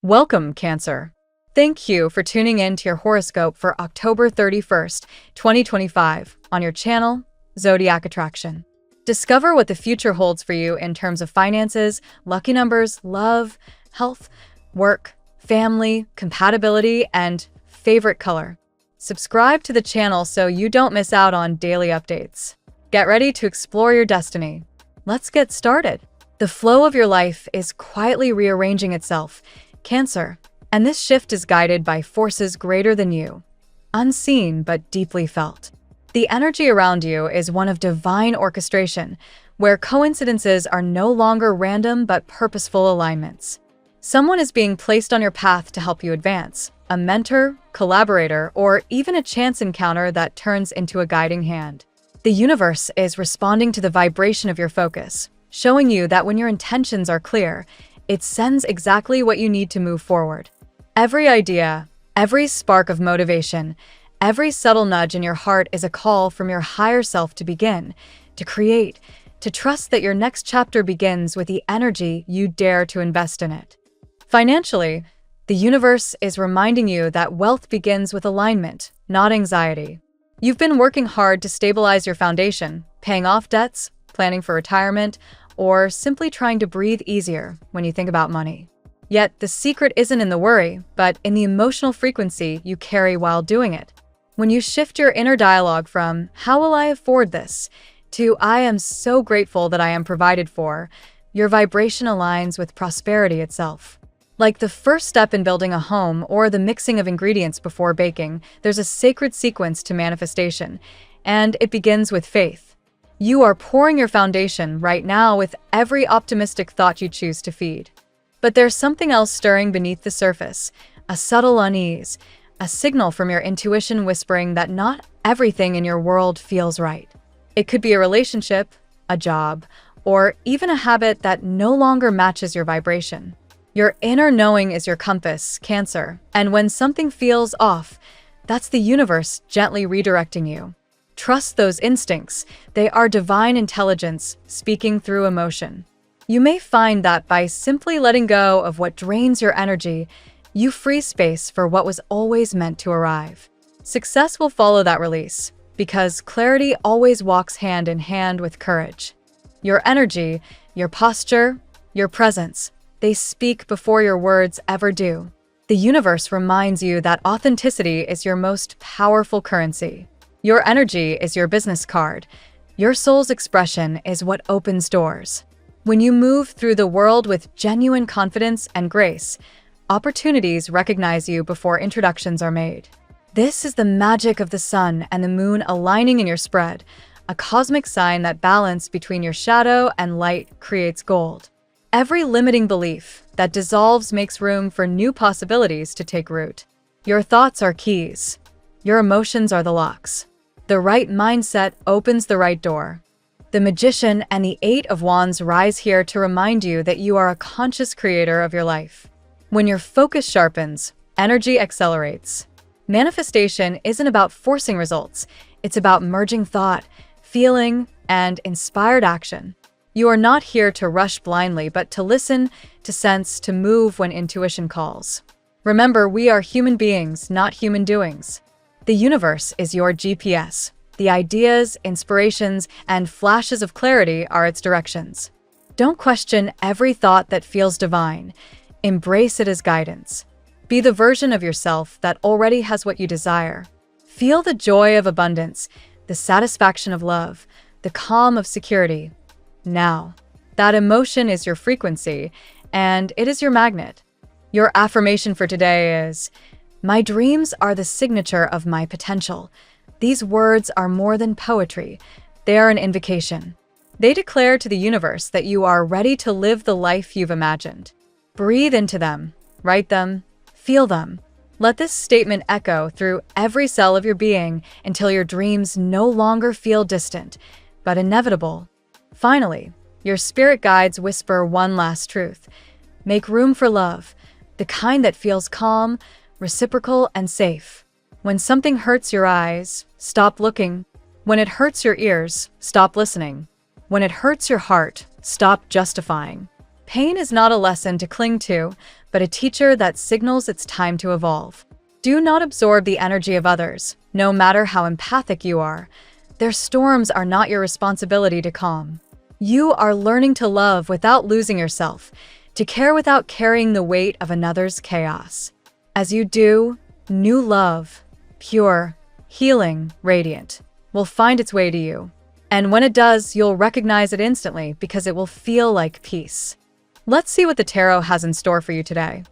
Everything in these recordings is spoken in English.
Welcome, Cancer. Thank you for tuning in to your horoscope for October 31st, 2025, on your channel, Zodiac Attraction. Discover what the future holds for you in terms of finances, lucky numbers, love, health, work, family, compatibility, and favorite color. Subscribe to the channel so you don't miss out on daily updates. Get ready to explore your destiny. Let's get started. The flow of your life is quietly rearranging itself, Cancer, and this shift is guided by forces greater than you, unseen but deeply felt. The energy around you is one of divine orchestration, where coincidences are no longer random but purposeful alignments. Someone is being placed on your path to help you advance, a mentor, collaborator, or even a chance encounter that turns into a guiding hand. The universe is responding to the vibration of your focus, showing you that when your intentions are clear, it sends exactly what you need to move forward. Every idea, every spark of motivation, every subtle nudge in your heart is a call from your higher self to begin, to create, to trust that your next chapter begins with the energy you dare to invest in it. Financially, the universe is reminding you that wealth begins with alignment, not anxiety. You've been working hard to stabilize your foundation, paying off debts, planning for retirement, or simply trying to breathe easier when you think about money. Yet the secret isn't in the worry, but in the emotional frequency you carry while doing it. When you shift your inner dialogue from, "How will I afford this?" to, "I am so grateful that I am provided for," your vibration aligns with prosperity itself. Like the first step in building a home or the mixing of ingredients before baking, there's a sacred sequence to manifestation, and it begins with faith. You are pouring your foundation right now with every optimistic thought you choose to feed. But there's something else stirring beneath the surface, a subtle unease, a signal from your intuition whispering that not everything in your world feels right. It could be a relationship, a job, or even a habit that no longer matches your vibration. Your inner knowing is your compass, Cancer, and when something feels off, that's the universe gently redirecting you. Trust those instincts. They are divine intelligence speaking through emotion. You may find that by simply letting go of what drains your energy, you free space for what was always meant to arrive. Success will follow that release, because clarity always walks hand in hand with courage. Your energy, your posture, your presence, they speak before your words ever do. The universe reminds you that authenticity is your most powerful currency. Your energy is your business card. Your soul's expression is what opens doors. When you move through the world with genuine confidence and grace, opportunities recognize you before introductions are made. This is the magic of the sun and the moon aligning in your spread, a cosmic sign that balance between your shadow and light creates gold. Every limiting belief that dissolves makes room for new possibilities to take root. Your thoughts are keys. Your emotions are the locks. The right mindset opens the right door. The Magician and the Eight of Wands rise here to remind you that you are a conscious creator of your life. When your focus sharpens, energy accelerates. Manifestation isn't about forcing results. It's about merging thought, feeling, and inspired action. You are not here to rush blindly, but to listen, to sense, to move when intuition calls. Remember, we are human beings, not human doings. The universe is your GPS. The ideas, inspirations, and flashes of clarity are its directions. Don't question every thought that feels divine. Embrace it as guidance. Be the version of yourself that already has what you desire. Feel the joy of abundance, the satisfaction of love, the calm of security. Now, that emotion is your frequency, and it is your magnet. Your affirmation for today is, "My dreams are the signature of my potential." These words are more than poetry. They are an invocation. They declare to the universe that you are ready to live the life you've imagined. Breathe into them, write them, feel them. Let this statement echo through every cell of your being until your dreams no longer feel distant, but inevitable. Finally, your spirit guides whisper one last truth. Make room for love, the kind that feels calm, reciprocal, and safe. When something hurts your eyes, stop looking. When it hurts your ears, stop listening. When it hurts your heart, stop justifying. Pain is not a lesson to cling to, but a teacher that signals it's time to evolve. Do not absorb the energy of others, no matter how empathic you are. Their storms are not your responsibility to calm. You are learning to love without losing yourself, to care without carrying the weight of another's chaos. As you do, new love, pure, healing, radiant, will find its way to you. And when it does, you'll recognize it instantly because it will feel like peace. Let's see what the tarot has in store for you today.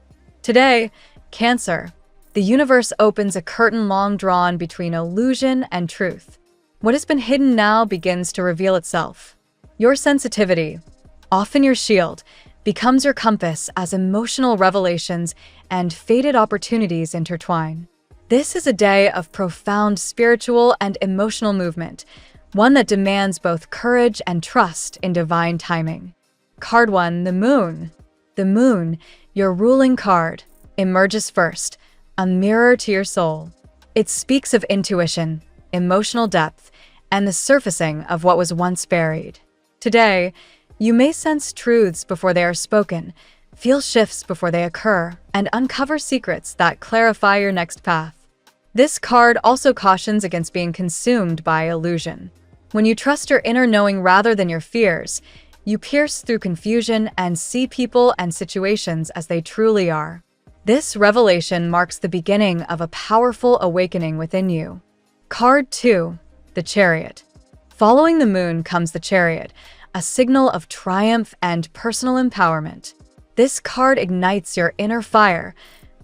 Today, Cancer. The universe opens a curtain long drawn between illusion and truth. What has been hidden now begins to reveal itself. Your sensitivity, often your shield, becomes your compass as emotional revelations and fated opportunities intertwine. This is a day of profound spiritual and emotional movement, one that demands both courage and trust in divine timing. Card 1, the Moon. The Moon, your ruling card, emerges first, a mirror to your soul. It speaks of intuition, emotional depth, and the surfacing of what was once buried. Today, you may sense truths before they are spoken, feel shifts before they occur, and uncover secrets that clarify your next path. This card also cautions against being consumed by illusion. When you trust your inner knowing rather than your fears, you pierce through confusion and see people and situations as they truly are. This revelation marks the beginning of a powerful awakening within you. Card 2, the Chariot. Following the Moon comes the Chariot, a signal of triumph and personal empowerment. This card ignites your inner fire,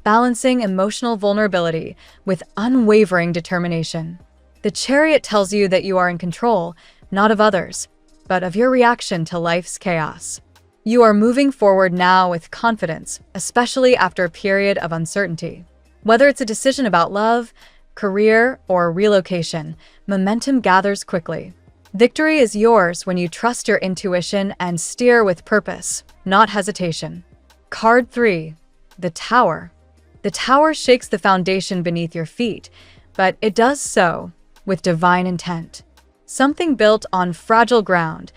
balancing emotional vulnerability with unwavering determination. The Chariot tells you that you are in control, not of others, but of your reaction to life's chaos. You are moving forward now with confidence, especially after a period of uncertainty. Whether it's a decision about love, career, or relocation, momentum gathers quickly. Victory is yours when you trust your intuition and steer with purpose, not hesitation. Card 3, the Tower. The Tower shakes the foundation beneath your feet, but it does so with divine intent. Something built on fragile ground,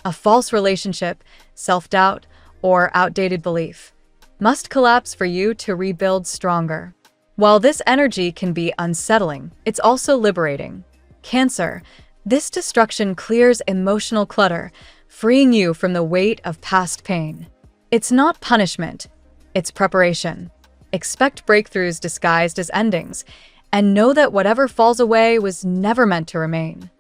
a false relationship, self-doubt, or outdated belief, must collapse for you to rebuild stronger. While this energy can be unsettling, it's also liberating. Cancer, this destruction clears emotional clutter, freeing you from the weight of past pain. It's not punishment, it's preparation. Expect breakthroughs disguised as endings, and know that whatever falls away was never meant to remain.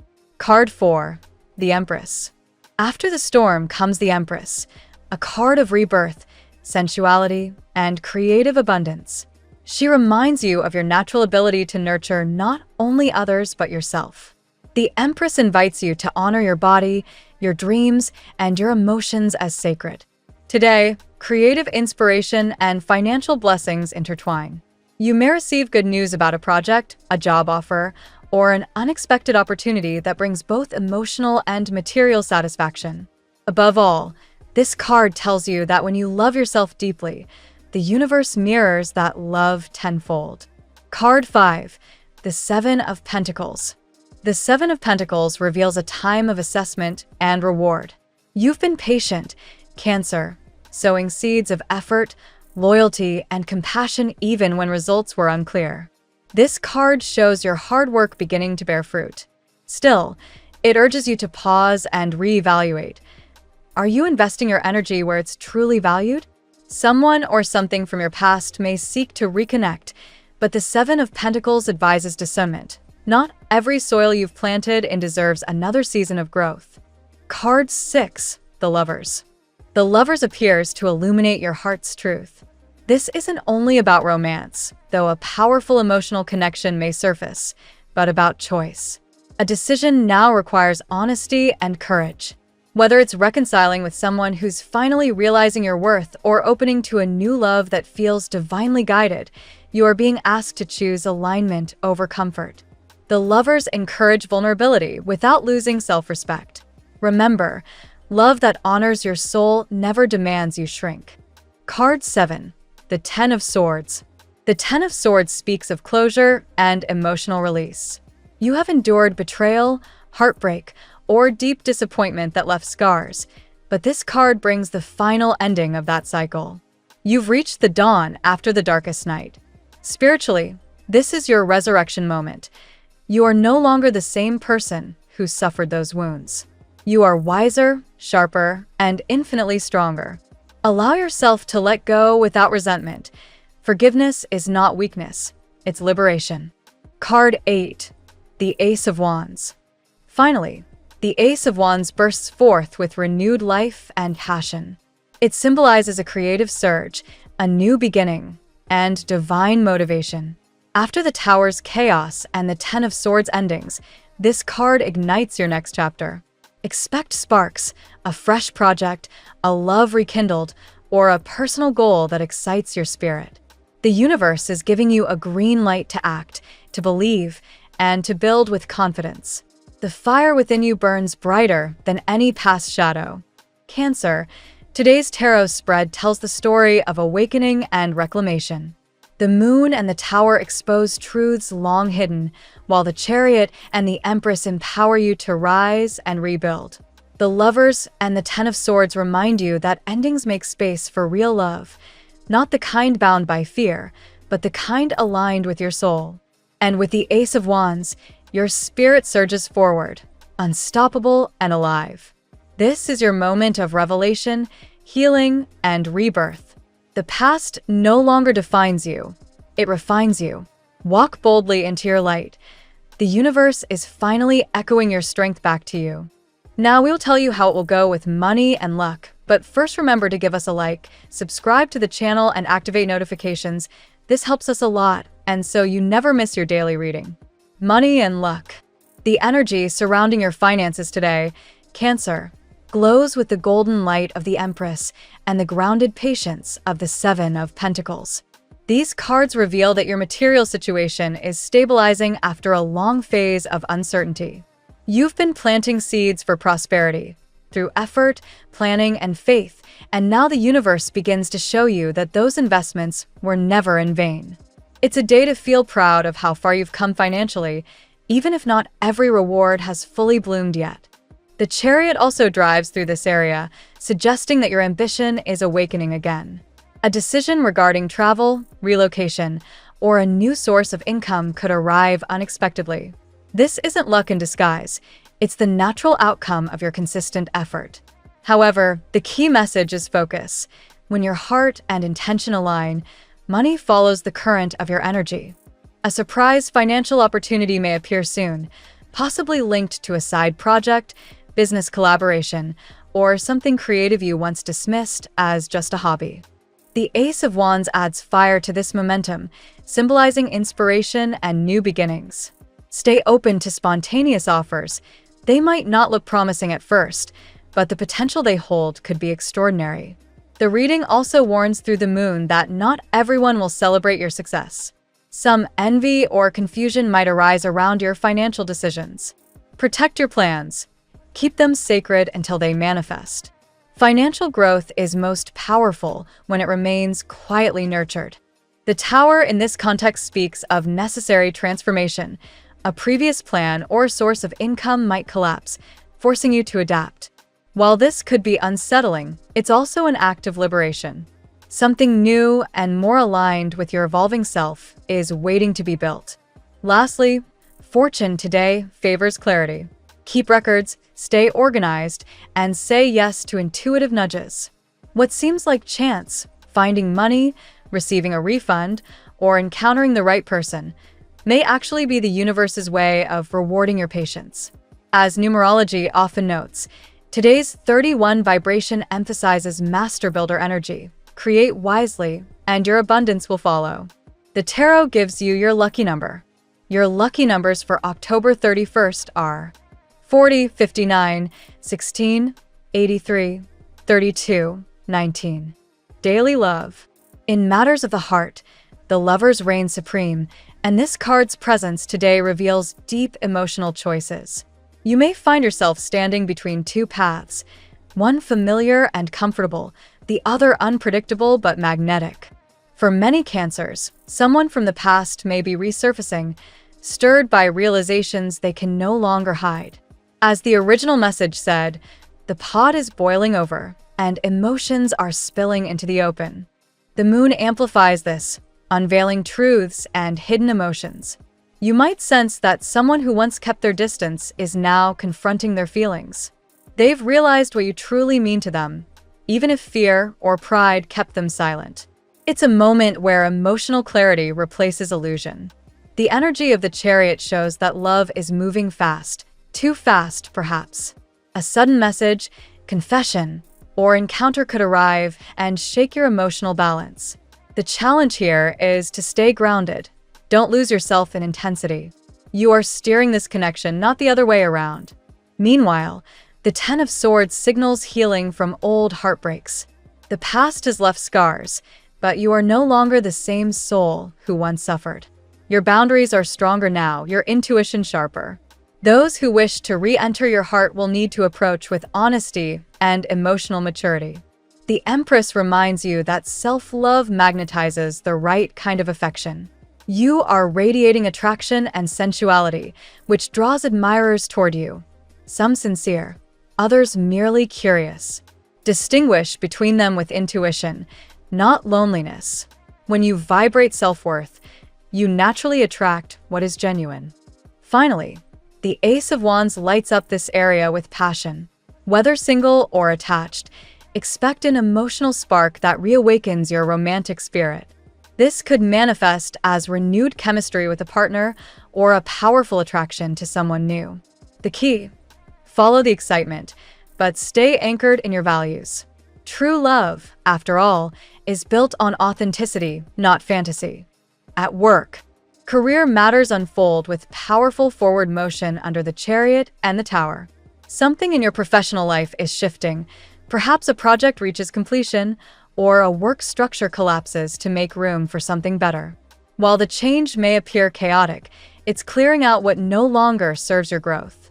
Card 4, the Empress. After the storm comes the Empress, a card of rebirth, sensuality, and creative abundance. She reminds you of your natural ability to nurture not only others but yourself. The Empress invites you to honor your body, your dreams, and your emotions as sacred. Today, creative inspiration and financial blessings intertwine. You may receive good news about a project, a job offer, or an unexpected opportunity that brings both emotional and material satisfaction. Above all, this card tells you that when you love yourself deeply, the universe mirrors that love tenfold. Card 5, the Seven of Pentacles. The Seven of Pentacles reveals a time of assessment and reward. You've been patient, Cancer, sowing seeds of effort, loyalty, and compassion even when results were unclear. This card shows your hard work beginning to bear fruit. Still, it urges you to pause and reevaluate. Are you investing your energy where it's truly valued? Someone or something from your past may seek to reconnect, but the Seven of Pentacles advises discernment. Not every soil you've planted in deserves another season of growth. Card 6, the Lovers. The Lovers appears to illuminate your heart's truth. This isn't only about romance, though a powerful emotional connection may surface, but about choice. A decision now requires honesty and courage. Whether it's reconciling with someone who's finally realizing your worth or opening to a new love that feels divinely guided, you are being asked to choose alignment over comfort. The Lovers encourage vulnerability without losing self-respect. Remember, love that honors your soul never demands you shrink. Card 7, the Ten of Swords. The Ten of Swords speaks of closure and emotional release. You have endured betrayal, heartbreak, or deep disappointment that left scars. But this card brings the final ending of that cycle. You've reached the dawn after the darkest night. Spiritually, this is your resurrection moment. You are no longer the same person who suffered those wounds. You are wiser, sharper, and infinitely stronger. Allow yourself to let go without resentment. Forgiveness is not weakness, it's liberation. Card 8, the Ace of Wands. Finally, the Ace of Wands bursts forth with renewed life and passion. It symbolizes a creative surge, a new beginning, and divine motivation. After the Tower's chaos and the Ten of Swords endings, this card ignites your next chapter. Expect sparks, a fresh project, a love rekindled, or a personal goal that excites your spirit. The universe is giving you a green light to act, to believe, and to build with confidence. The fire within you burns brighter than any past shadow. Cancer, today's tarot spread tells the story of awakening and reclamation. The moon and the Tower expose truths long hidden, while the Chariot and the Empress empower you to rise and rebuild. The Lovers and the Ten of Swords remind you that endings make space for real love, not the kind bound by fear, but the kind aligned with your soul. And with the Ace of Wands, your spirit surges forward, unstoppable and alive. This is your moment of revelation, healing, and rebirth. The past no longer defines you. It refines you. Walk boldly into your light. The universe is finally echoing your strength back to you. Now we'll tell you how it will go with money and luck, but first remember to give us a like, subscribe to the channel, and activate notifications. This helps us a lot, and so you never miss your daily reading. Money and luck. The energy surrounding your finances today, Cancer, glows with the golden light of the Empress and the grounded patience of the Seven of Pentacles. These cards reveal that your material situation is stabilizing after a long phase of uncertainty. You've been planting seeds for prosperity through effort, planning, and faith, and now the universe begins to show you that those investments were never in vain. It's a day to feel proud of how far you've come financially, even if not every reward has fully bloomed yet. The Chariot also drives through this area, suggesting that your ambition is awakening again. A decision regarding travel, relocation, or a new source of income could arrive unexpectedly. This isn't luck in disguise, it's the natural outcome of your consistent effort. However, the key message is focus. When your heart and intention align, money follows the current of your energy. A surprise financial opportunity may appear soon, possibly linked to a side project, business collaboration, or something creative you once dismissed as just a hobby. The Ace of Wands adds fire to this momentum, symbolizing inspiration and new beginnings. Stay open to spontaneous offers. They might not look promising at first, but the potential they hold could be extraordinary. The reading also warns through the moon that not everyone will celebrate your success. Some envy or confusion might arise around your financial decisions. Protect your plans. Keep them sacred until they manifest. Financial growth is most powerful when it remains quietly nurtured. The Tower in this context speaks of necessary transformation. A previous plan or source of income might collapse, forcing you to adapt. While this could be unsettling, it's also an act of liberation. Something new and more aligned with your evolving self is waiting to be built. Lastly, fortune today favors clarity. Keep records, stay organized, and say yes to intuitive nudges. What seems like chance, finding money, receiving a refund, or encountering the right person, may actually be the universe's way of rewarding your patience. As numerology often notes, today's 31 vibration emphasizes master builder energy. Create wisely, and your abundance will follow. The tarot gives you your lucky number. Your lucky numbers for October 31st are 40, 59, 16, 83, 32, 19. Daily love. In matters of the heart, the Lovers reign supreme, and this card's presence today reveals deep emotional choices. You may find yourself standing between two paths, one familiar and comfortable, the other unpredictable but magnetic. For many Cancers, someone from the past may be resurfacing, stirred by realizations they can no longer hide. As the original message said, The pot is boiling over, and emotions are spilling into the open. The moon amplifies this, unveiling truths and hidden emotions. You might sense that someone who once kept their distance is now confronting their feelings. They've realized what you truly mean to them, even if fear or pride kept them silent. It's a moment where emotional clarity replaces illusion. The energy of the Chariot shows that love is moving fast, too fast, perhaps. A sudden message, confession, or encounter could arrive and shake your emotional balance. The challenge here is to stay grounded. Don't lose yourself in intensity. You are steering this connection, not the other way around. Meanwhile, the Ten of Swords signals healing from old heartbreaks. The past has left scars, but you are no longer the same soul who once suffered. Your boundaries are stronger now, your intuition sharper. Those who wish to re-enter your heart will need to approach with honesty and emotional maturity. The Empress reminds you that self-love magnetizes the right kind of affection. You are radiating attraction and sensuality, which draws admirers toward you. Some sincere, others merely curious. Distinguish between them with intuition, not loneliness. When you vibrate self-worth, you naturally attract what is genuine. Finally, the Ace of Wands lights up this area with passion. Whether single or attached, expect an emotional spark that reawakens your romantic spirit. This could manifest as renewed chemistry with a partner or a powerful attraction to someone new. The key: follow the excitement, but stay anchored in your values. True love, after all, is built on authenticity, not fantasy. At work, career matters unfold with powerful forward motion under the Chariot and the Tower. Something in your professional life is shifting. Perhaps a project reaches completion, or a work structure collapses to make room for something better. While the change may appear chaotic, it's clearing out what no longer serves your growth.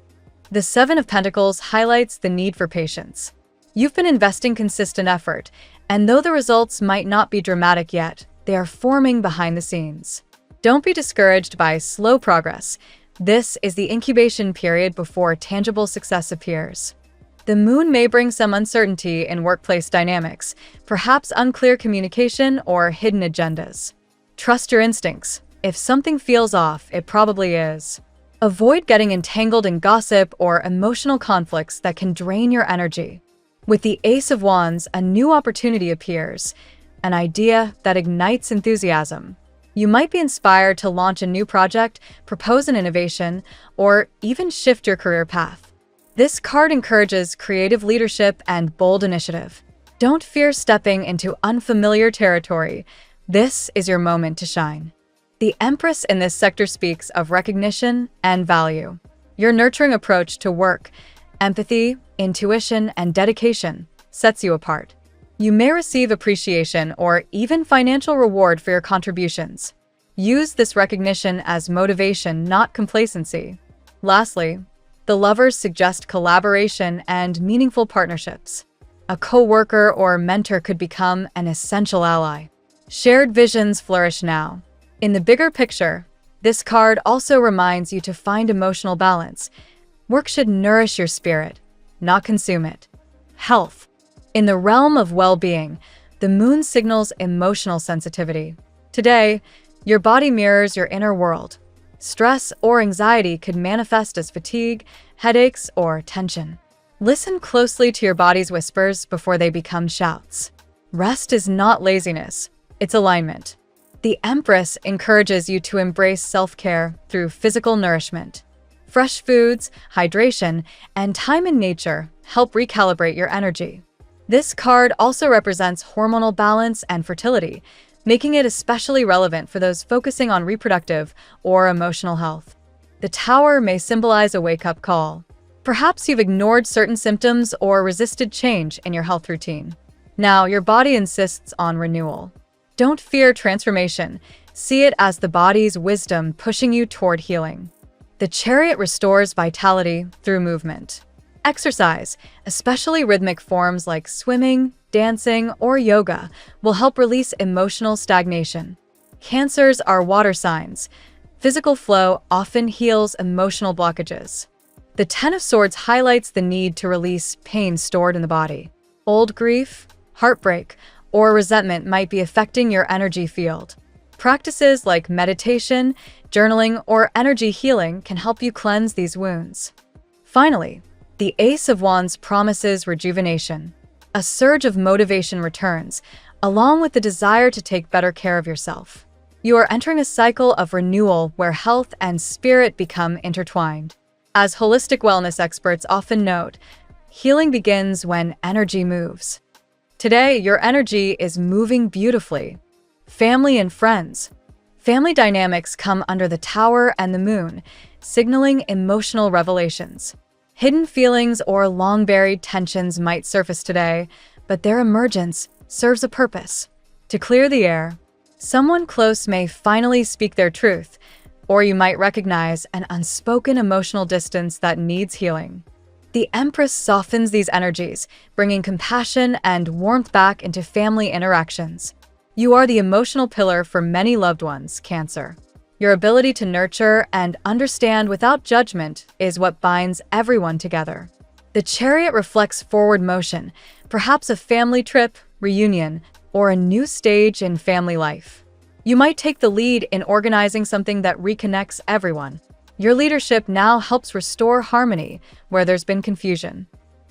The Seven of Pentacles highlights the need for patience. You've been investing consistent effort, and though the results might not be dramatic yet, they are forming behind the scenes. Don't be discouraged by slow progress. This is the incubation period before tangible success appears. The moon may bring some uncertainty in workplace dynamics, perhaps unclear communication or hidden agendas. Trust your instincts. If something feels off, it probably is. Avoid getting entangled in gossip or emotional conflicts that can drain your energy. With the Ace of Wands, a new opportunity appears, an idea that ignites enthusiasm. You might be inspired to launch a new project, propose an innovation, or even shift your career path. This card encourages creative leadership and bold initiative. Don't fear stepping into unfamiliar territory. This is your moment to shine. The Empress in this sector speaks of recognition and value. Your nurturing approach to work, empathy, intuition, and dedication sets you apart. You may receive appreciation or even financial reward for your contributions. Use this recognition as motivation, not complacency. Lastly, the Lovers suggest collaboration and meaningful partnerships. A co-worker or mentor could become an essential ally. Shared visions flourish now. In the bigger picture, this card also reminds you to find emotional balance. Work should nourish your spirit, not consume it. Health. In the realm of well-being, the moon signals emotional sensitivity. Today, your body mirrors your inner world. Stress or anxiety could manifest as fatigue, headaches, or tension. Listen closely to your body's whispers before they become shouts. Rest is not laziness, it's alignment. The Empress encourages you to embrace self-care through physical nourishment. Fresh foods, hydration, and time in nature help recalibrate your energy. This card also represents hormonal balance and fertility, making it especially relevant for those focusing on reproductive or emotional health. The Tower may symbolize a wake-up call. Perhaps you've ignored certain symptoms or resisted change in your health routine. Now, your body insists on renewal. Don't fear transformation. See it as the body's wisdom pushing you toward healing. The Chariot restores vitality through movement. Exercise, especially rhythmic forms like swimming, dancing, or yoga, will help release emotional stagnation. Cancers are water signs. Physical flow often heals emotional blockages. The Ten of Swords highlights the need to release pain stored in the body. Old grief, heartbreak, or resentment might be affecting your energy field. Practices like meditation, journaling, or energy healing can help you cleanse these wounds. Finally, the Ace of Wands promises rejuvenation. A surge of motivation returns, along with the desire to take better care of yourself. You are entering a cycle of renewal where health and spirit become intertwined. As holistic wellness experts often note, healing begins when energy moves. Today, your energy is moving beautifully. Family and friends. Family dynamics come under the Tower and the Moon, signaling emotional revelations. Hidden feelings or long-buried tensions might surface today, but their emergence serves a purpose: to clear the air. Someone close may finally speak their truth, or you might recognize an unspoken emotional distance that needs healing. The Empress softens these energies, bringing compassion and warmth back into family interactions. You are the emotional pillar for many loved ones, Cancer. Your ability to nurture and understand without judgment is what binds everyone together. The Chariot reflects forward motion, perhaps a family trip, reunion, or a new stage in family life. You might take the lead in organizing something that reconnects everyone. Your leadership now helps restore harmony where there's been confusion.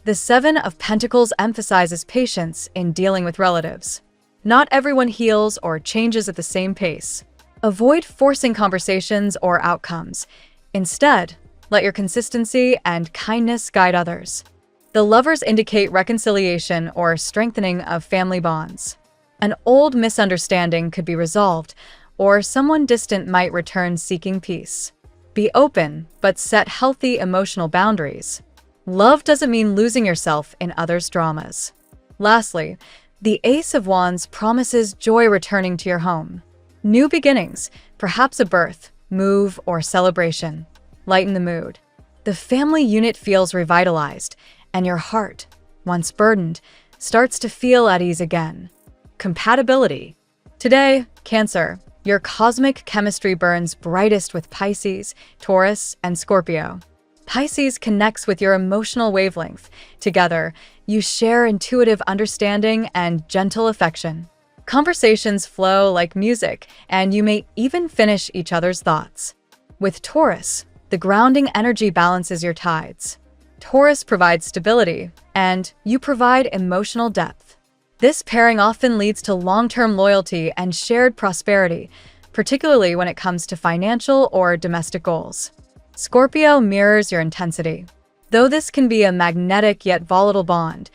The Seven of Pentacles emphasizes patience in dealing with relatives. Not everyone heals or changes at the same pace. Avoid forcing conversations or outcomes. Instead, let your consistency and kindness guide others. The Lovers indicate reconciliation or strengthening of family bonds. An old misunderstanding could be resolved, or someone distant might return seeking peace. Be open, but set healthy emotional boundaries. Love doesn't mean losing yourself in others' dramas. Lastly, the Ace of Wands promises joy returning to your home. New beginnings, perhaps a birth, move, or celebration, lighten the mood. The family unit feels revitalized, and your heart, once burdened, starts to feel at ease again. Compatibility. Today, Cancer, your cosmic chemistry burns brightest with Pisces, Taurus, and Scorpio. Pisces connects with your emotional wavelength. Together, you share intuitive understanding and gentle affection. Conversations flow like music, and you may even finish each other's thoughts. With Taurus, the grounding energy balances your tides. Taurus provides stability, and you provide emotional depth. This pairing often leads to long-term loyalty and shared prosperity, particularly when it comes to financial or domestic goals. Scorpio mirrors your intensity. Though this can be a magnetic yet volatile bond,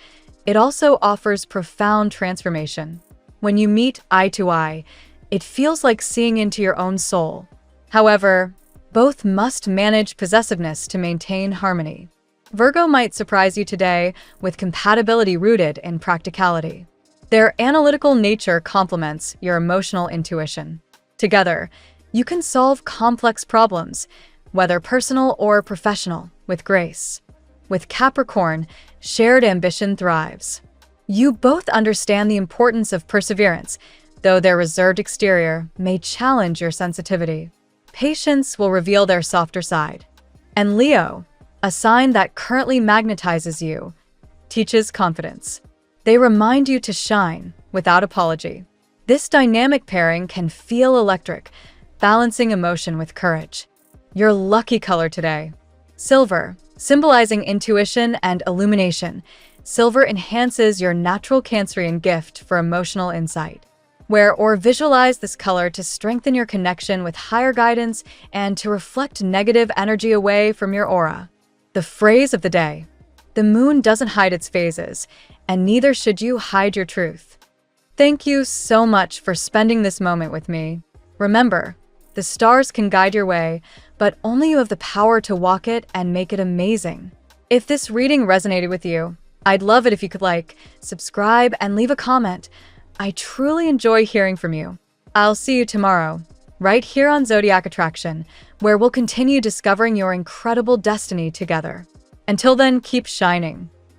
it also offers profound transformation. When you meet eye to eye, it feels like seeing into your own soul. However, both must manage possessiveness to maintain harmony. Virgo might surprise you today with compatibility rooted in practicality. Their analytical nature complements your emotional intuition. Together, you can solve complex problems, whether personal or professional, with grace. With Capricorn, shared ambition thrives. You both understand the importance of perseverance, though their reserved exterior may challenge your sensitivity. Patience will reveal their softer side. And Leo, a sign that currently magnetizes you, teaches confidence. They remind you to shine without apology. This dynamic pairing can feel electric, balancing emotion with courage. Your lucky color today: silver, symbolizing intuition and illumination. Silver enhances your natural Cancerian gift for emotional insight. Wear or visualize this color to strengthen your connection with higher guidance and to reflect negative energy away from your aura. The phrase of the day: the moon doesn't hide its phases, and neither should you hide your truth. Thank you so much for spending this moment with me. Remember, the stars can guide your way, but only you have the power to walk it and make it amazing. If this reading resonated with you, I'd love it if you could like, subscribe, and leave a comment. I truly enjoy hearing from you. I'll see you tomorrow, right here on Zodiac Attraction, where we'll continue discovering your incredible destiny together. Until then, keep shining.